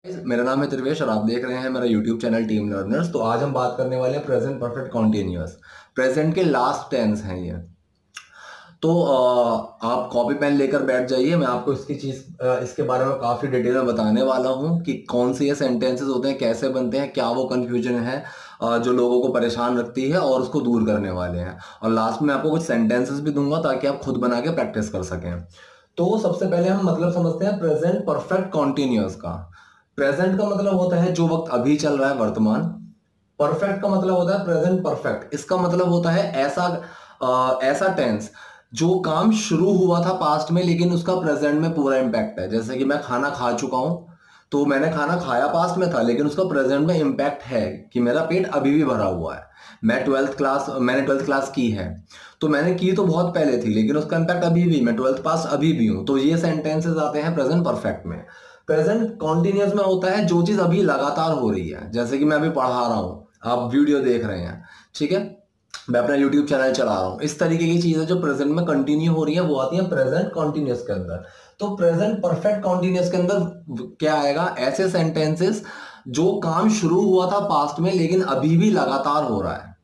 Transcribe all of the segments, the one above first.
मेरा नाम है त्रिवेश और आप देख रहे हैं मेरा यूट्यूब चैनल टीम लर्नर्स। तो आज हम बात करने वाले हैं प्रेजेंट परफेक्ट कॉन्टिन्यूअस। प्रेजेंट के लास्ट टेंस हैं ये। तो आप कॉपी पेन लेकर बैठ जाइए। मैं आपको इसके बारे में काफ़ी डिटेल में बताने वाला हूँ कि कौन से ये सेंटेंसेस होते हैं, कैसे बनते हैं, क्या वो कन्फ्यूजन है जो लोगों को परेशान रखती है और उसको दूर करने वाले हैं। और लास्ट में आपको कुछ सेंटेंसेस भी दूंगा ताकि आप खुद बना के प्रैक्टिस कर सकें। तो सबसे पहले हम मतलब समझते हैं प्रेजेंट परफेक्ट कॉन्टिन्यूअस का। प्रेजेंट का मतलब होता है जो वक्त अभी चल रहा है, वर्तमान। परफेक्ट का मतलब होता है प्रेजेंट परफेक्ट। इसका मतलब होता है ऐसा टेंस जो काम शुरू हुआ था पास्ट में लेकिन उसका प्रेजेंट में पूरा इंपैक्ट है। जैसे कि मैं खाना खा चुका हूं, तो मैंने खाना खाया पास्ट में था लेकिन उसका प्रेजेंट में इंपैक्ट है कि मेरा पेट अभी भी भरा हुआ है। मैंने ट्वेल्थ क्लास की है, तो मैंने की तो बहुत पहले थी लेकिन उसका इंपैक्ट अभी भी, मैं ट्वेल्थ पास अभी भी हूं। तो ये सेंटेंसेस आते हैं प्रेजेंट परफेक्ट में। प्रेजेंट कॉन्टिन्यूअस में होता है जो चीज अभी लगातार हो रही है। जैसे कि मैं अभी पढ़ा रहा हूं, आप वीडियो देख रहे हैं, ठीक है, मैं अपना यूट्यूब चैनल चला रहा हूं। इस तरीके की चीजें जो प्रेजेंट में कंटिन्यू हो रही है वो आती है प्रेजेंट कॉन्टिन्यूअस के अंदर। तो प्रेजेंट परफेक्ट कॉन्टिन्यूअस के अंदर क्या आएगा? ऐसे सेंटेंसेस जो काम शुरू हुआ था पास्ट में लेकिन अभी भी लगातार हो रहा है।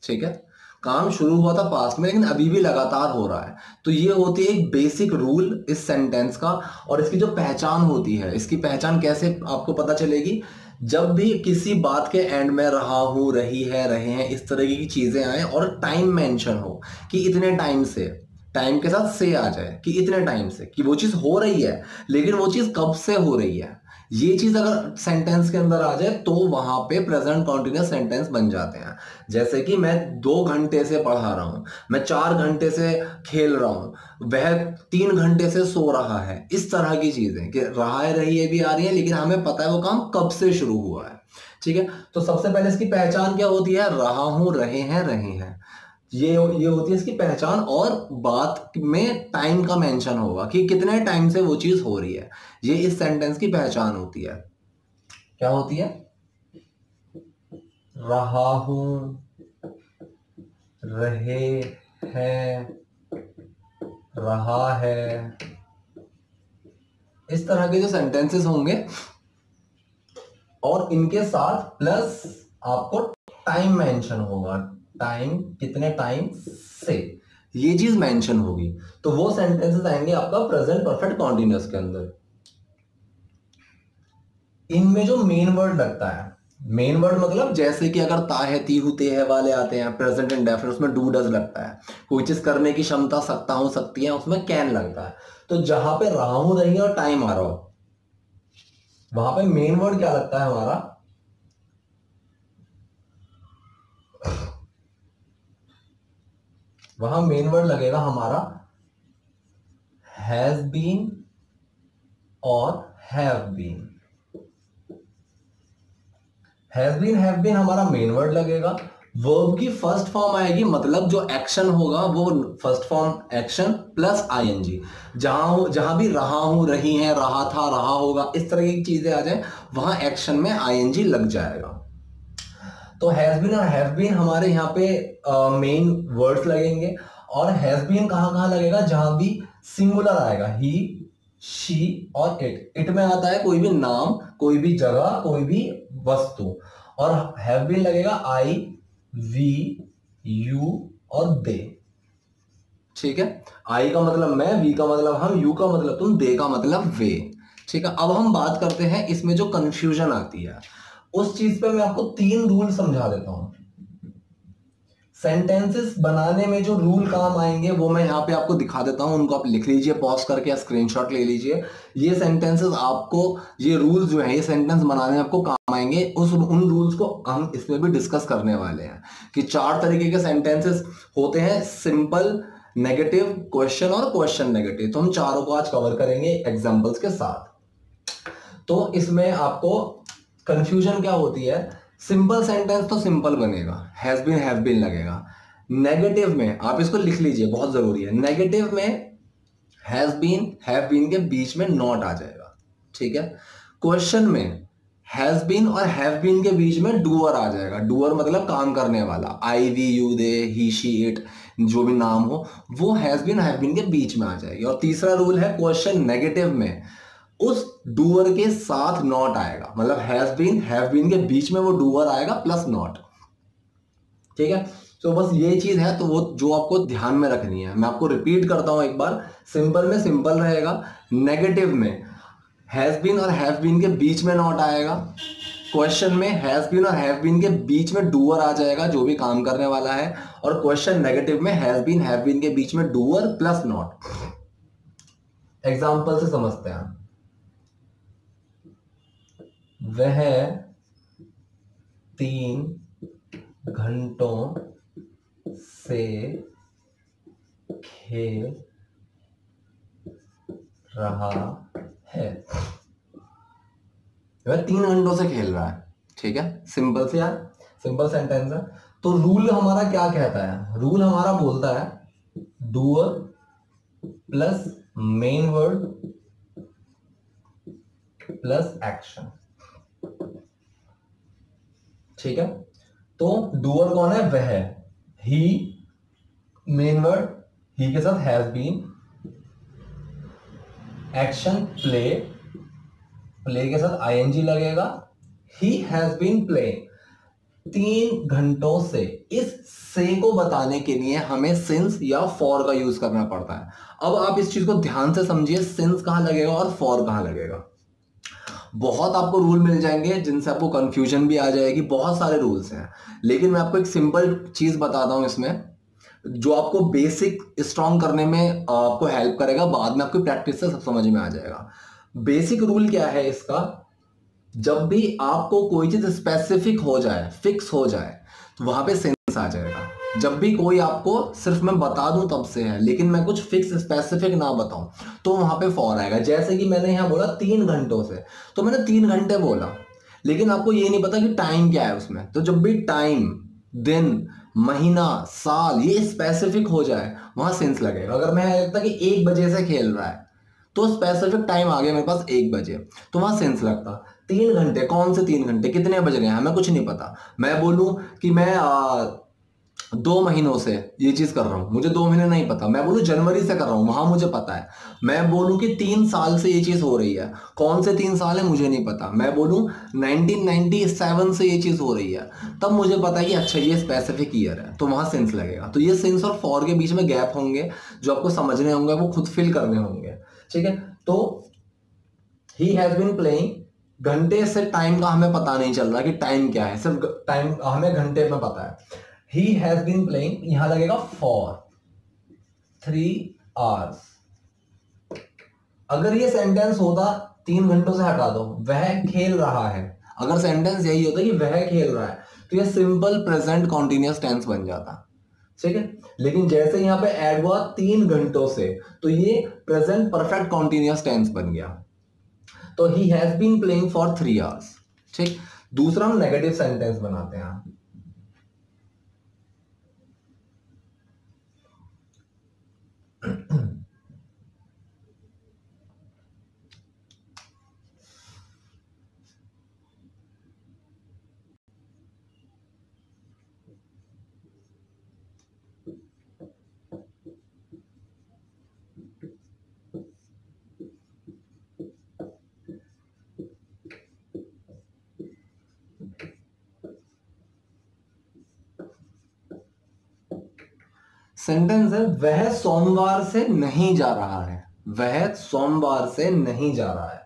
ठीक है, काम शुरू हुआ था पास्ट में लेकिन अभी भी लगातार हो रहा है। तो ये होती है एक बेसिक रूल इस सेंटेंस का। और इसकी जो पहचान होती है, इसकी पहचान कैसे आपको पता चलेगी? जब भी किसी बात के एंड में रहा हूं, रही है, रहे हैं, इस तरह की चीजें आए और टाइम मेंशन हो कि इतने टाइम से, टाइम के साथ से आ जाए कि इतने टाइम से, कि वो चीज हो रही है लेकिन वो चीज कब से हो रही है, ये चीज अगर सेंटेंस के अंदर आ जाए तो वहां पे प्रेजेंट कॉन्टिन्यूअस सेंटेंस बन जाते हैं। जैसे कि मैं 2 घंटे से पढ़ा रहा हूं, मैं 4 घंटे से खेल रहा हूं, वह 3 घंटे से सो रहा है। इस तरह की चीजें कि रहा है, रही है भी आ रही है लेकिन हमें पता है वो काम कब से शुरू हुआ है। ठीक है, तो सबसे पहले इसकी पहचान क्या होती है? रहा हूं, रहे हैं, रहे हैं, ये होती है इसकी पहचान। और बात में टाइम का मेंशन होगा कि कितने टाइम से वो चीज हो रही है। ये इस सेंटेंस की पहचान होती है। क्या होती है? रहा हूं, रहे हैं, रहा है। इस तरह के जो सेंटेंसेस होंगे और इनके साथ प्लस आपको टाइम मेंशन होगा। टाइम, कितने टाइम से, ये चीज मेंशन होगी। तो वो सेंटेंसेस आएंगे आपका प्रेजेंट परफेक्ट कॉन्टिन्यूअस के अंदर। इनमें जो मेन वर्ड लगता है, मेन वर्ड मतलब जैसे कि अगर ता है, ती हूं, ते है वाले आते हैं प्रेजेंट इंडेफिनिट, उसमें डू डज लगता है। कोई चीज करने की क्षमता, सकता हूं, सकती है, उसमें कैन लगता है। तो जहां पे रहा हूं, रही और टाइम आ रहा हो, वहां पे मेन वर्ड क्या लगता है हमारा? वहां मेन वर्ड लगेगा हमारा हैज बीन और हैव बीन। हैव बीन हमारा मेन वर्ड लगेगा। वर्ब की फर्स्ट फॉर्म आएगी, मतलब जो एक्शन होगा वो first form action plus ING. जहां भी रहा हूं, रही है, रहा था, रहा होगा, इस तरह की चीजें आ जाए वहां एक्शन में आईएनजी लग जाएगा। तो हैज बीन और हैव बीन हमारे यहाँ पे मेन वर्ड्स लगेंगे। और हैज बीन कहां कहां लगेगा? जहां भी सिंगुलर आएगा, ही, शी और इट में आता है कोई भी नाम, कोई भी जगह, कोई भी वस्तु। और हैव बीन लगेगा आई, वी, यू और दे। ठीक है, आई का मतलब मैं, वी का मतलब हम, यू का मतलब तुम, दे का मतलब वे। ठीक है, अब हम बात करते हैं इसमें जो कंफ्यूजन आती है उस चीज पे। मैं आपको 3 रूल समझा देता हूं। सेंटेंसेस बनाने में जो रूल काम आएंगे वो मैं यहाँ पे आपको दिखा देता हूं, उनको आप लिख लीजिए पॉज करके या स्क्रीनशॉट ले लीजिए। ये सेंटेंसेस आपको, ये रूल्स जो है ये सेंटेंस बनाने में आपको काम आएंगे। उन रूल्स को हम इसमें भी डिस्कस करने वाले हैं कि 4 तरीके के सेंटेंसेस होते हैं, सिंपल, नेगेटिव, क्वेश्चन और क्वेश्चन नेगेटिव। तो हम चारों को आज कवर करेंगे एग्जाम्पल्स के साथ। तो इसमें आपको कंफ्यूजन क्या होती है? सिंपल सेंटेंस तो सिंपल बनेगा, हैज बीन हैव बीन लगेगा। नेगेटिव में आप इसको लिख लीजिए, बहुत जरूरी है। नेगेटिव में हैज बीन हैव बीन के बीच में नॉट आ जाएगा। ठीक है, क्वेश्चन में हैज बीन और हैव बीन के बीच में डूअर आ जाएगा। डूअर मतलब काम करने वाला, I, we, you, they, he, she, it, जो भी नाम हो वो हैज बीन हैव बीन के बीच में आ जाएगी। और तीसरा रूल है क्वेश्चन नेगेटिव में उस डूअर के साथ नॉट आएगा, मतलब हैव बीन के बीच में वो डूअर आएगा प्लस नॉट। ठीक है, तो बस ये चीज है, तो वो जो आपको ध्यान में रखनी है। मैं आपको रिपीट करता हूं एक बार, सिंपल में सिंपल रहेगा, नेगेटिव में हैज बीन और हैव बीन के बीच में नॉट आएगा, क्वेश्चन में हैज बीन और हैव बीन के बीच में डूअर आ जाएगा जो भी काम करने वाला है, और क्वेश्चन नेगेटिव में हैज बीन हैव बीन के बीच में डूअर प्लस नॉट। एग्जांपल से समझते हैं। वह 3 घंटों से खेल रहा है। वह 3 घंटों से खेल रहा है। ठीक है, सिंपल से यार, सिंपल सेंटेंस है। तो रूल हमारा क्या कहता है? रूल हमारा बोलता है doer plus main word plus action. ठीक है, तो डूअर कौन है? वह है, ही, मेन वर्ड ही के साथ has been, action play, play के साथ आईएनजी लगेगा, ही हैज बीन प्लेइंग 3 घंटों से। इस से को बताने के लिए हमें सिंस या फॉर का यूज करना पड़ता है। अब आप इस चीज को ध्यान से समझिए, सिंस कहां लगेगा और फॉर कहां लगेगा। बहुत आपको रूल मिल जाएंगे जिनसे आपको कंफ्यूजन भी आ जाएगी, बहुत सारे रूल्स हैं, लेकिन मैं आपको एक सिंपल चीज बताता हूं इसमें, जो आपको बेसिक स्ट्रॉन्ग करने में आपको हेल्प करेगा। बाद में आपकी प्रैक्टिस से सब समझ में आ जाएगा। बेसिक रूल क्या है इसका? जब भी आपको कोई चीज स्पेसिफिक हो जाए, फिक्स हो जाए, तो वहां पे सेंस आ जाएगा। जब भी कोई आपको सिर्फ मैं बता दूं तब से है, लेकिन मैं कुछ फिक्स स्पेसिफिक ना बताऊं, तो वहां पे फॉर आएगा। जैसे कि मैंने यहां बोला 3 घंटों से, तो मैंने 3 घंटे बोला, लेकिन आपको ये नहीं पता कि टाइम क्या है उसमें। तो जब भी टाइम, दिन, महीना, साल ये स्पेसिफिक हो जाए, वहां सेंस लगेगा। अगर मैं लगता कि 1 बजे से खेल रहा है, तो स्पेसिफिक टाइम आ गया मेरे पास 1 बजे, तो वहां सेंस लगता। 3 घंटे, कौन से 3 घंटे, कितने बज रहे हैं, हमें कुछ नहीं पता। मैं बोलूं कि मैं 2 महीनों से ये चीज कर रहा हूं, मुझे 2 महीने नहीं पता। मैं बोलूं जनवरी से कर रहा हूं, वहां मुझे पता है। मैं बोलूं कि 3 साल से ये चीज हो रही है, कौन से 3 साल है मुझे नहीं पता। मैं बोलूं 1997 से ये चीज हो रही है, तब मुझे पता है कि अच्छा ये स्पेसिफिक ईयर है, तो वहां सेंस लगेगा। तो ये सेंस और फॉर के बीच में गैप होंगे जो आपको समझने होंगे, वो खुद फिल करने होंगे। ठीक है, तो ही हैज बीन प्लेइंग, घंटे से टाइम का हमें पता नहीं चल रहा कि टाइम क्या है, सिर्फ टाइम हमें घंटे में पता है। ही हैज बीन प्लेइंग, यहां लगेगा फॉर 3 आवर्स। अगर ये सेंटेंस होता 3 घंटों से हटा दो, वह खेल रहा है, अगर सेंटेंस यही होता कि वह खेल रहा है, तो ये सिंपल प्रेजेंट कॉन्टिन्यूअस टेंस बन जाता। ठीक है, लेकिन जैसे यहां पे ऐड हुआ 3 घंटों से, तो ये प्रेजेंट परफेक्ट कॉन्टिन्यूअस टेंस बन गया। तो he has been playing for 3 hours. ठीक, दूसरा हम नेगेटिव सेंटेंस बनाते हैं। सेंटेंस है वह सोमवार से नहीं जा रहा है, वह सोमवार से नहीं जा रहा है।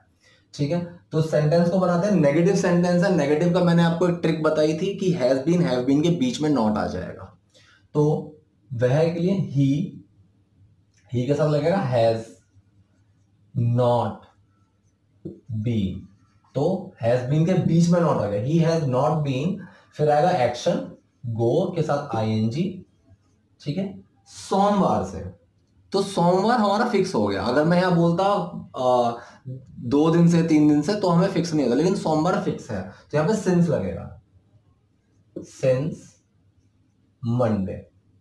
ठीक है, तो सेंटेंस को बनाते हैं, नेगेटिव सेंटेंस है। नेगेटिव का मैंने आपको एक ट्रिक बताई थी कि हैज बीन हैव बीन के बीच में नॉट आ जाएगा। तो वह के लिए ही के साथ लगेगा हैज नॉट बीन, तो हैज बीन के बीच में नॉट आ गया, ही हैज नॉट बीन, फिर आएगा एक्शन गो के साथ आईएनजी। ठीक है, सोमवार से, तो सोमवार हमारा फिक्स हो गया। अगर मैं यहां बोलता 2 दिन से 3 दिन से, तो हमें फिक्स नहीं होगा, लेकिन सोमवार फिक्स है, तो यहां पे सिंस लगेगा, सिंस मंडे।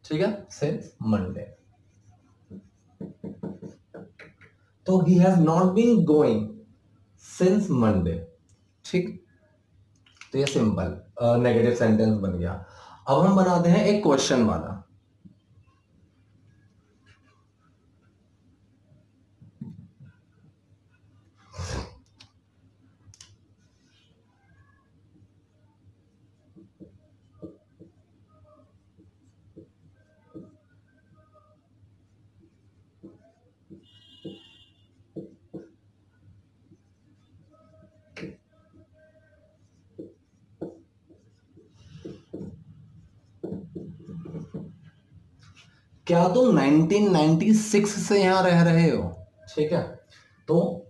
ठीक है, सिंस मंडे। तो he has not been going since Monday. ठीक, तो ये सिंपल नेगेटिव सेंटेंस बन गया। अब हम बनाते हैं एक क्वेश्चन वाला। क्या तुम 1996 से यहां रह रहे हो? ठीक है, तो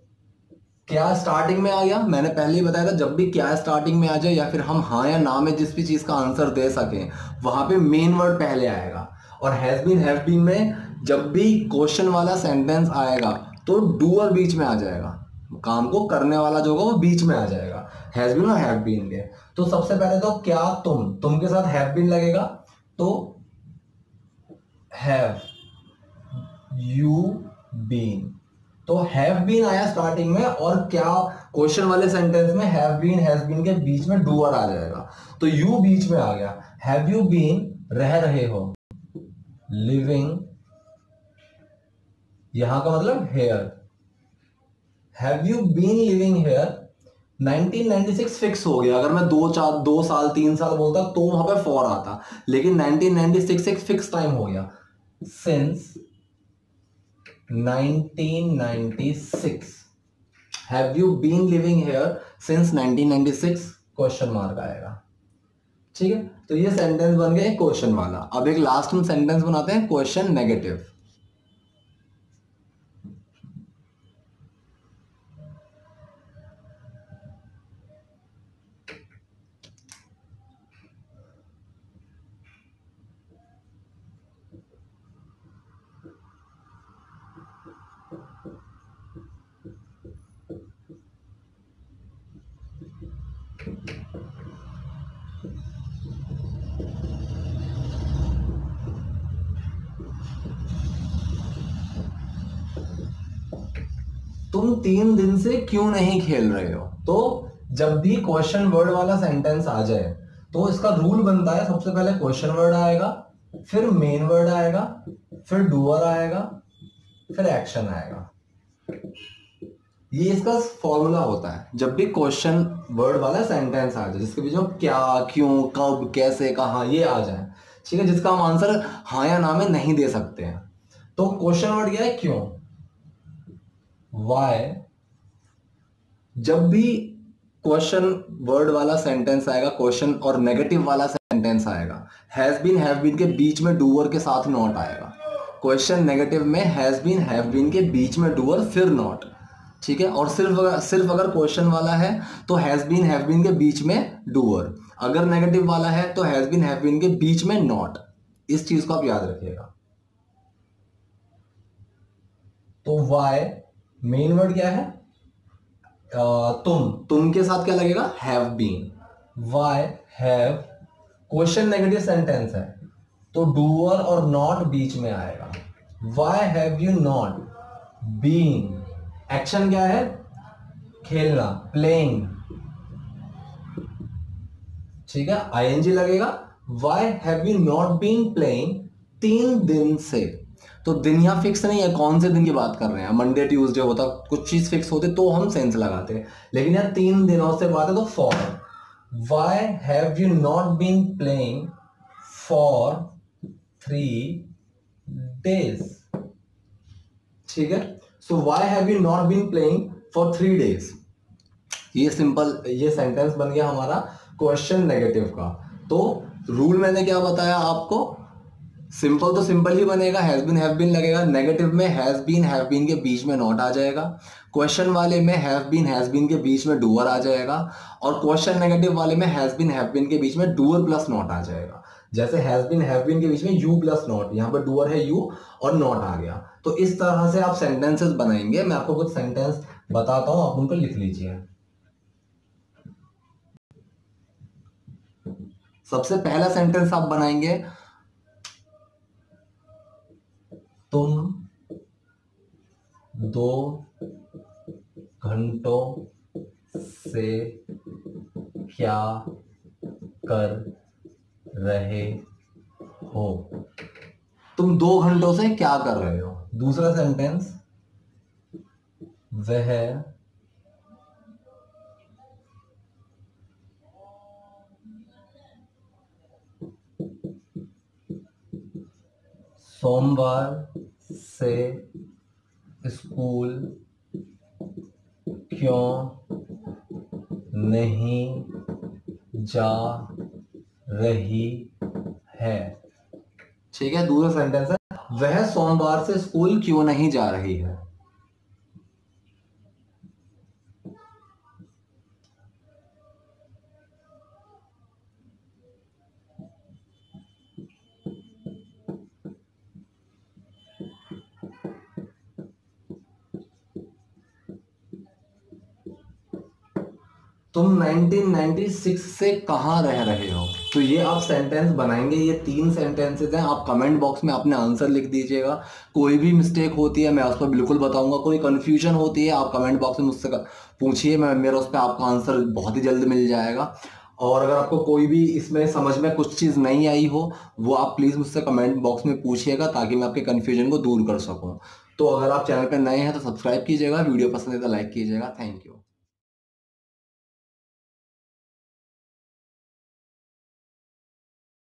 क्या स्टार्टिंग में आ गया, मैंने पहले ही बताया था जब भी क्या स्टार्टिंग में आ जाए या फिर हम हाँ या ना में जिस भी चीज का आंसर दे सकें वहां पे मेन वर्ड पहले आएगा। और हैज बीन हैव बीन में जब भी क्वेश्चन वाला सेंटेंस आएगा तो डूअर बीच में आ जाएगा, काम को करने वाला जो होगा वो बीच में आ जाएगा हैज बीन और हैव बीन के। तो सबसे पहले तो क्या तुम के साथ हैव बीन लगेगा, तो हैव यू बीन, तो हैव बीन आया स्टार्टिंग में और क्या क्वेश्चन वाले सेंटेंस में हैव बीन हैज बीन के बीच में डूअर आ जाएगा, तो यू बीच में आ गया। हैव यू बीन रह रहे हो, लिविंग यहां का मतलब here, have you been living here. 1996 fix हो गया, अगर मैं 2 साल 3 साल बोलता तो वहां पे फॉर आता, लेकिन 1996 एक फिक्स टाइम हो गया। Since 1996 have you been living here since 1996 question mark आएगा। ठीक है, तो ये सेंटेंस बन गया क्वेश्चन वाला। अब एक लास्ट में सेंटेंस बनाते हैं क्वेश्चन नेगेटिव। तुम 3 दिन से क्यों नहीं खेल रहे हो? तो जब भी क्वेश्चन वर्ड वाला सेंटेंस आ जाए तो इसका रूल बनता है, सबसे पहले क्वेश्चन वर्ड आएगा, फिर मेन वर्ड आएगा, फिर डूअर आएगा, फिर एक्शन आएगा। ये इसका फॉर्मूला होता है जब भी क्वेश्चन वर्ड वाला सेंटेंस आ जाए जिसके बीच में क्या, क्यों, कब, कैसे, कहां ये आ जाए, ठीक है, जिसका हम आंसर हाँ या ना में नहीं दे सकते हैं। तो क्वेश्चन वर्ड क्या है? क्यों, वाई। जब भी क्वेश्चन वर्ड वाला सेंटेंस आएगा, क्वेश्चन और नेगेटिव वाला सेंटेंस आएगा, हैज बीन हैव बीन के बीच में डूअर के साथ नॉट आएगा। क्वेश्चन नेगेटिव में हैज बीन हैव बीन के बीच में डूअर फिर नॉट, ठीक है। और सिर्फ अगर क्वेश्चन वाला है तो हैज बीन हैव बीन के बीच में डूअर, अगर नेगेटिव वाला है तो हैज बीन हैव बीन के बीच में नॉट। इस चीज को आप याद रखिएगा। तो वाई मेन वर्ड क्या है? तुम के साथ क्या लगेगा? Have been. Why have question negative sentence है तो डूअर और नॉट बीच में आएगा। Why have you not been, action क्या है? खेलना, प्लेइंग, ठीक है, आईएनजी लगेगा। Why have you not been playing 3 दिन से, तो दिन यहां फिक्स नहीं है, कौन से दिन की बात कर रहे हैं, मंडे ट्यूसडे होता, कुछ चीज फिक्स होते तो हम सेंस लगाते हैं, लेकिन यार 3 दिनों से बात है तो for. Why have you not been playing for 3 days, ठीक है। So why have you not been playing for 3 days। ये सिंपल, ये सेंटेंस बन गया हमारा क्वेश्चन नेगेटिव का। तो रूल मैंने क्या बताया आपको? सिंपल तो सिंपल ही बनेगा, हैज बीन हैव बीन लगेगा, नेगेटिव में हैज बीन हैव बीन के बीच में नॉट आ जाएगा, क्वेश्चन वाले में हैव बीन हैज बीन के बीच में डूअर आ जाएगा, और क्वेश्चन नेगेटिव वाले में हैज बीन हैव बीन के बीच में डूअर प्लस नॉट आ जाएगा। जैसे हैज बीन हैव बीन के बीच में यू प्लस नॉट, यहाँ पर डूअर है यू और नॉट आ गया। तो इस तरह से आप सेंटेंसेस बनाएंगे। मैं आपको कुछ सेंटेंस बताता हूं, आप उनको लिख लीजिए। सबसे पहला सेंटेंस आप बनाएंगे, तुम 2 घंटों से क्या कर रहे हो? तुम 2 घंटों से क्या कर रहे हो? दूसरा सेंटेंस, वह सोमवार से स्कूल क्यों नहीं जा रही है। ठीक है, दूसरा सेंटेंस है, वह सोमवार से स्कूल क्यों नहीं जा रही है। तुम 1996 से कहाँ रह रहे हो। तो ये आप सेंटेंस बनाएंगे, ये 3 सेंटेंसेस हैं। आप कमेंट बॉक्स में अपने आंसर लिख दीजिएगा। कोई भी मिस्टेक होती है मैं उस पर बिल्कुल बताऊंगा, कोई कंफ्यूजन होती है आप कमेंट बॉक्स में मुझसे पूछिए, मैं मेरा उस पर आपका आंसर बहुत ही जल्द मिल जाएगा। और अगर आपको कोई भी इसमें समझ में कुछ चीज़ नहीं आई हो, वो आप प्लीज़ मुझसे कमेंट बॉक्स में पूछिएगा, ताकि मैं आपके कन्फ्यूजन को दूर कर सकूँ। तो अगर आप चैनल पर नए हैं तो सब्सक्राइब कीजिएगा, वीडियो पसंद है तो लाइक कीजिएगा। Thank you.